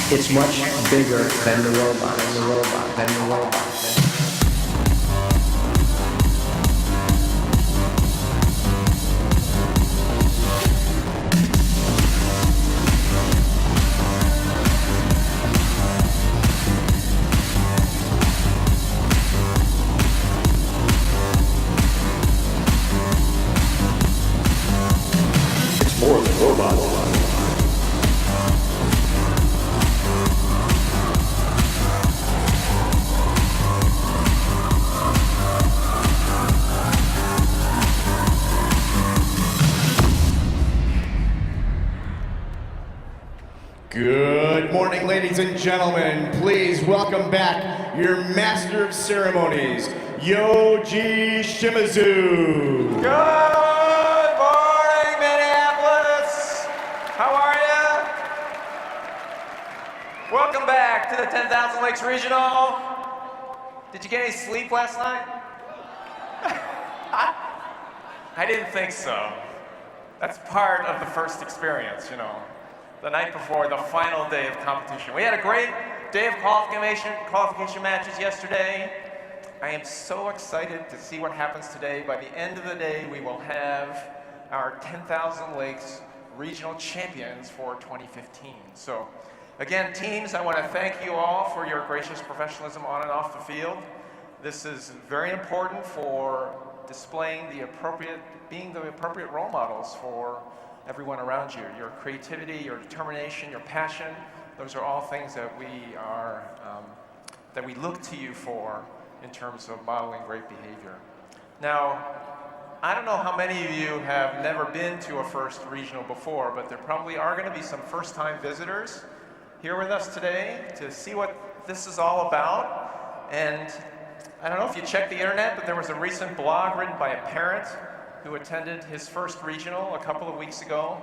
It's much bigger than the robot. It's more than robots. Good morning, ladies and gentlemen. Please welcome back your Master of Ceremonies, Yoji Shimizu. Good morning, Minneapolis. How are you? Welcome back to the 10,000 Lakes Regional. Did you get any sleep last night? I didn't think so. That's part of the first experience, you know. The night before the final day of competition. We had a great day of qualification matches yesterday. I am so excited to see what happens today. By the end of the day, we will have our 10,000 Lakes Regional Champions for 2015. So again, teams, I want to thank you all for your gracious professionalism on and off the field. This is very important for displaying being the appropriate role models for everyone around you. Your creativity, your determination, your passion, those are all things that we look to you for in terms of modeling great behavior. Now, I don't know how many of you have never been to a first regional before, but there probably are going to be some first-time visitors here with us today to see what this is all about. And I don't know if you checked the internet, but there was a recent blog written by a parent who attended his first regional a couple of weeks ago,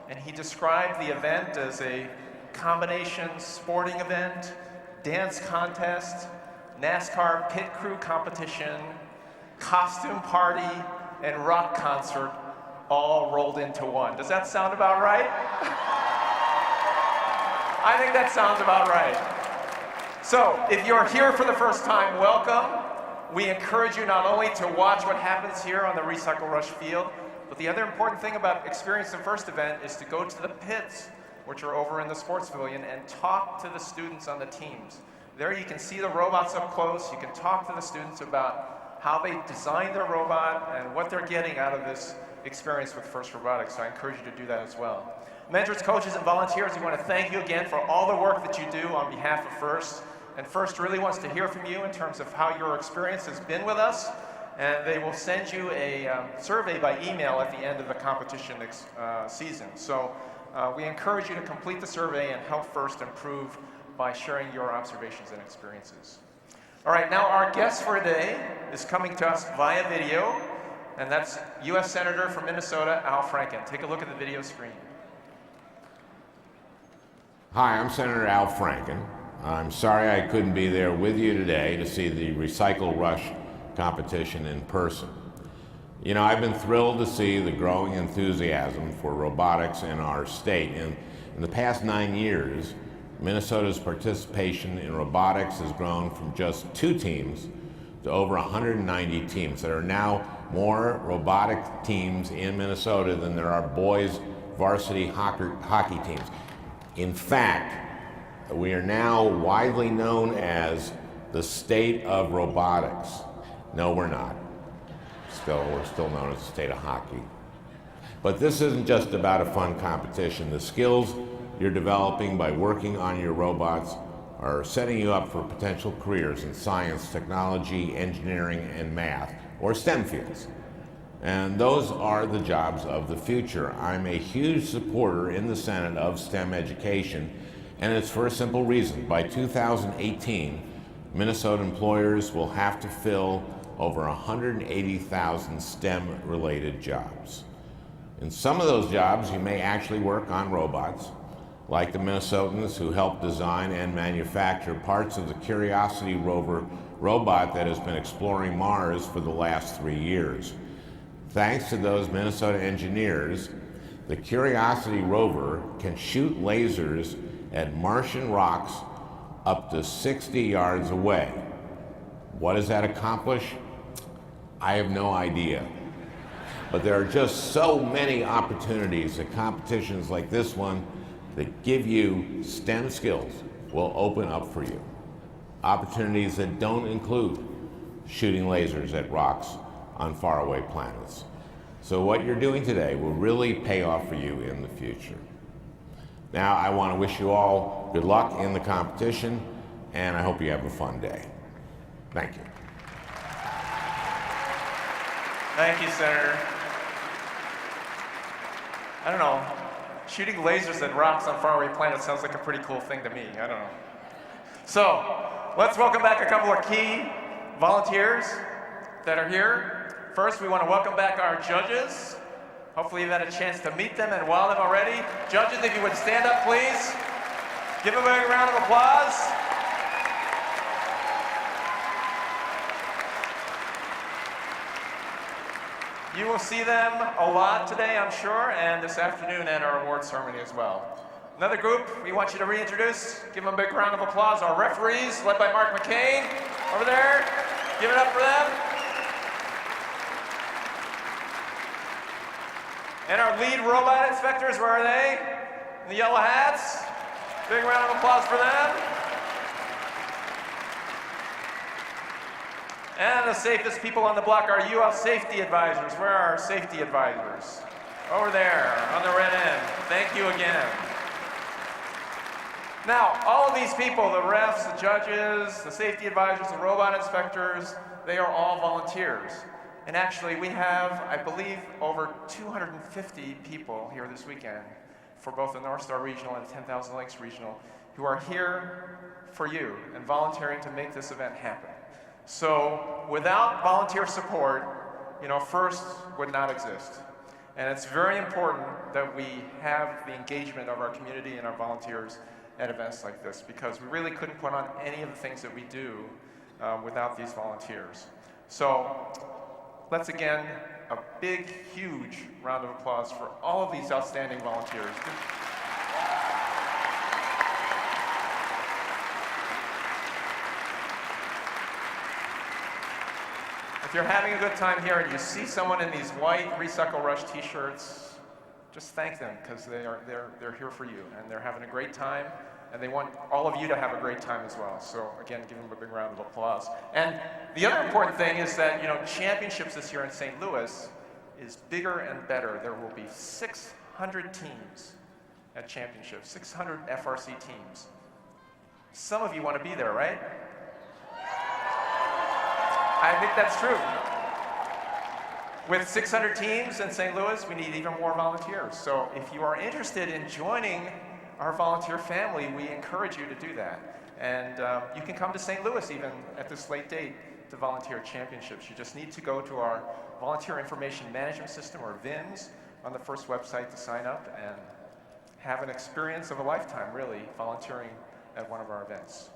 and he described the event as a combination sporting event, dance contest, NASCAR pit crew competition, costume party, and rock concert all rolled into one. Does that sound about right? I think that sounds about right. So, if you're here for the first time, welcome. We encourage you not only to watch what happens here on the Recycle Rush field, but the other important thing about experiencing the first event is to go to the pits, which are over in the sports pavilion, and talk to the students on the teams. There you can see the robots up close. You can talk to the students about how they designed their robot and what they're getting out of this experience with FIRST Robotics. So I encourage you to do that as well. Mentors, coaches, and volunteers, we want to thank you again for all the work that you do on behalf of FIRST. And FIRST really wants to hear from you in terms of how your experience has been with us. And they will send you a survey by email at the end of the competition season. So we encourage you to complete the survey and help FIRST improve by sharing your observations and experiences. All right, now our guest for today is coming to us via video, and that's U.S. Senator from Minnesota, Al Franken. Take a look at the video screen. Hi, I'm Senator Al Franken. I'm sorry I couldn't be there with you today to see the Recycle Rush competition in person. You know, I've been thrilled to see the growing enthusiasm for robotics in our state. In the past 9 years, Minnesota's participation in robotics has grown from just 2 teams to over 190 teams. There are now more robotic teams in Minnesota than there are boys varsity hockey teams. In fact, we are now widely known as the state of robotics. No, we're not. We're still known as the state of hockey. But this isn't just about a fun competition. The skills you're developing by working on your robots are setting you up for potential careers in science, technology, engineering, and math, or STEM fields. And those are the jobs of the future. I'm a huge supporter in the Senate of STEM education, and it's for a simple reason. By 2018, Minnesota employers will have to fill over 180,000 STEM-related jobs. In some of those jobs, you may actually work on robots, like the Minnesotans who helped design and manufacture parts of the Curiosity rover robot that has been exploring Mars for the last 3 years. Thanks to those Minnesota engineers, the Curiosity rover can shoot lasers at Martian rocks up to 60 yards away. What does that accomplish? I have no idea. But there are just so many opportunities that competitions like this one that give you STEM skills will open up for you. Opportunities that don't include shooting lasers at rocks on faraway planets. So what you're doing today will really pay off for you in the future. Now, I want to wish you all good luck in the competition, and I hope you have a fun day. Thank you. Thank you, Senator. I don't know, shooting lasers at rocks on faraway planets sounds like a pretty cool thing to me. I don't know. So, let's welcome back a couple of key volunteers that are here. First, we want to welcome back our judges. Hopefully you've had a chance to meet them and wow them already. Judges, if you would stand up, please. Give them a big round of applause. You will see them a lot today, I'm sure, and this afternoon at our award ceremony as well. Another group we want you to reintroduce. Give them a big round of applause. Our referees, led by Mark McCain, over there. Give it up for them. And our lead robot inspectors, where are they? In the yellow hats. Big round of applause for them. And the safest people on the block are UL safety advisors. Where are our safety advisors? Over there, on the red end. Thank you again. Now, all of these people, the refs, the judges, the safety advisors, the robot inspectors, they are all volunteers. And actually, we have, I believe, over 250 people here this weekend for both the North Star Regional and 10,000 Lakes Regional who are here for you and volunteering to make this event happen. So without volunteer support, FIRST would not exist. And it's very important that we have the engagement of our community and our volunteers at events like this, because we really couldn't put on any of the things that we do without these volunteers. So let's again, a big, huge round of applause for all of these outstanding volunteers. If you're having a good time here and you see someone in these white Recycle Rush t-shirts, just thank them, because they're here for you and they're having a great time, and they want all of you to have a great time as well. So again, give them a big round of applause. And the other important thing is that championships this year in St. Louis is bigger and better. There will be 600 teams at championships, 600 FRC teams. Some of you want to be there, right? I think that's true. With 600 teams in St. Louis, we need even more volunteers. So if you are interested in joining our volunteer family, we encourage you to do that. And you can come to St. Louis even at this late date to volunteer at championships. You just need to go to our Volunteer Information Management System, or VIMS, on the FIRST website to sign up and have an experience of a lifetime, really, volunteering at one of our events.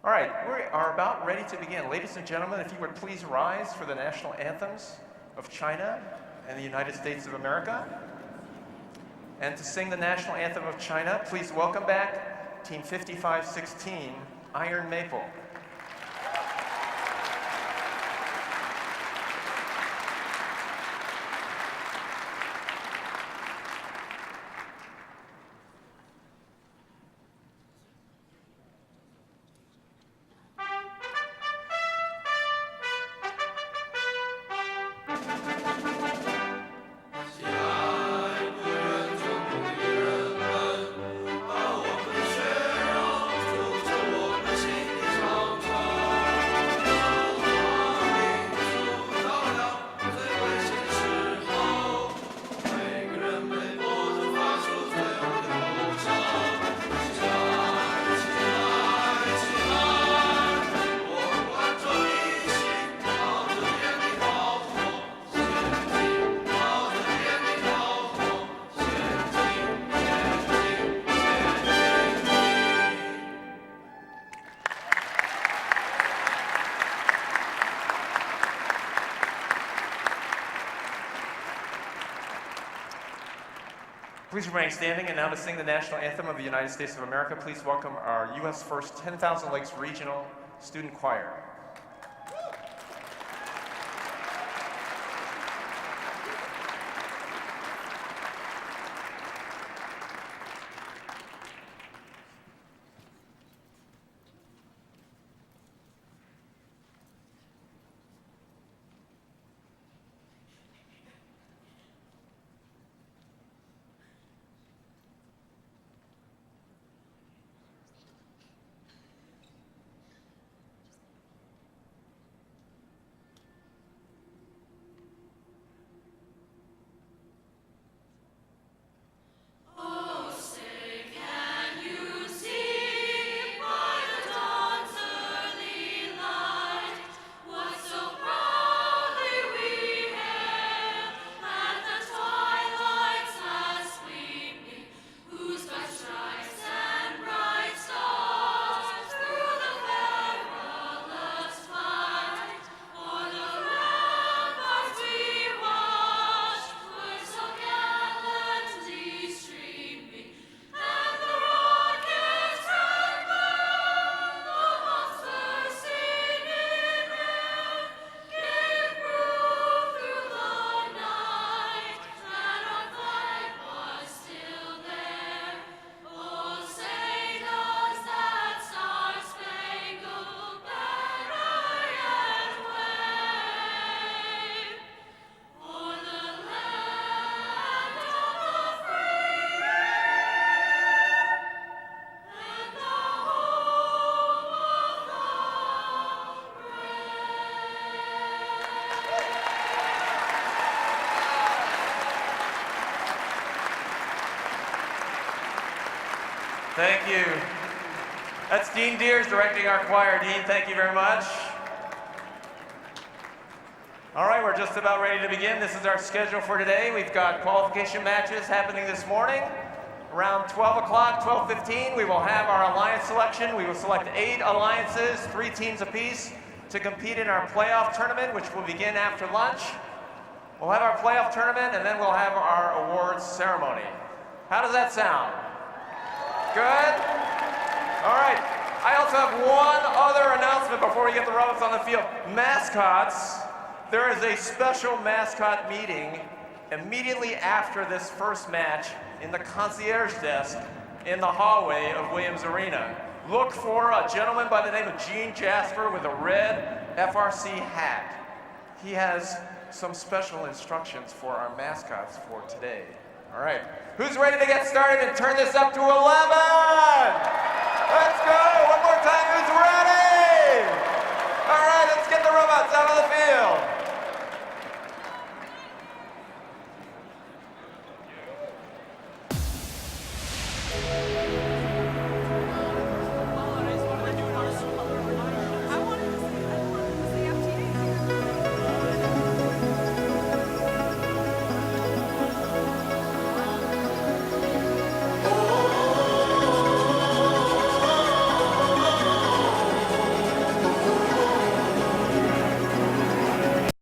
All right, we are about ready to begin. Ladies and gentlemen, if you would please rise for the national anthems of China and the United States of America. And to sing the national anthem of China, please welcome back Team 5516, Iron Maple. Please remain standing, and now to sing the national anthem of the United States of America, please welcome our U.S. First 10,000 Lakes Regional Student Choir. Thank you. That's Dean Deers directing our choir. Dean, thank you very much. All right, we're just about ready to begin. This is our schedule for today. We've got qualification matches happening this morning. Around 12 o'clock, 12:15, we will have our alliance selection. We will select 8 alliances, 3 teams apiece, to compete in our playoff tournament, which will begin after lunch. We'll have our playoff tournament, and then we'll have our awards ceremony. How does that sound? Good? All right. I also have one other announcement before we get the robots on the field. Mascots. There is a special mascot meeting immediately after this first match in the concierge desk in the hallway of Williams Arena. Look for a gentleman by the name of Gene Jasper with a red FRC hat. He has some special instructions for our mascots for today. All right. Who's ready to get started and turn this up to 11? Let's go. One more time. Who's ready? All right. Let's get the robots out of the field.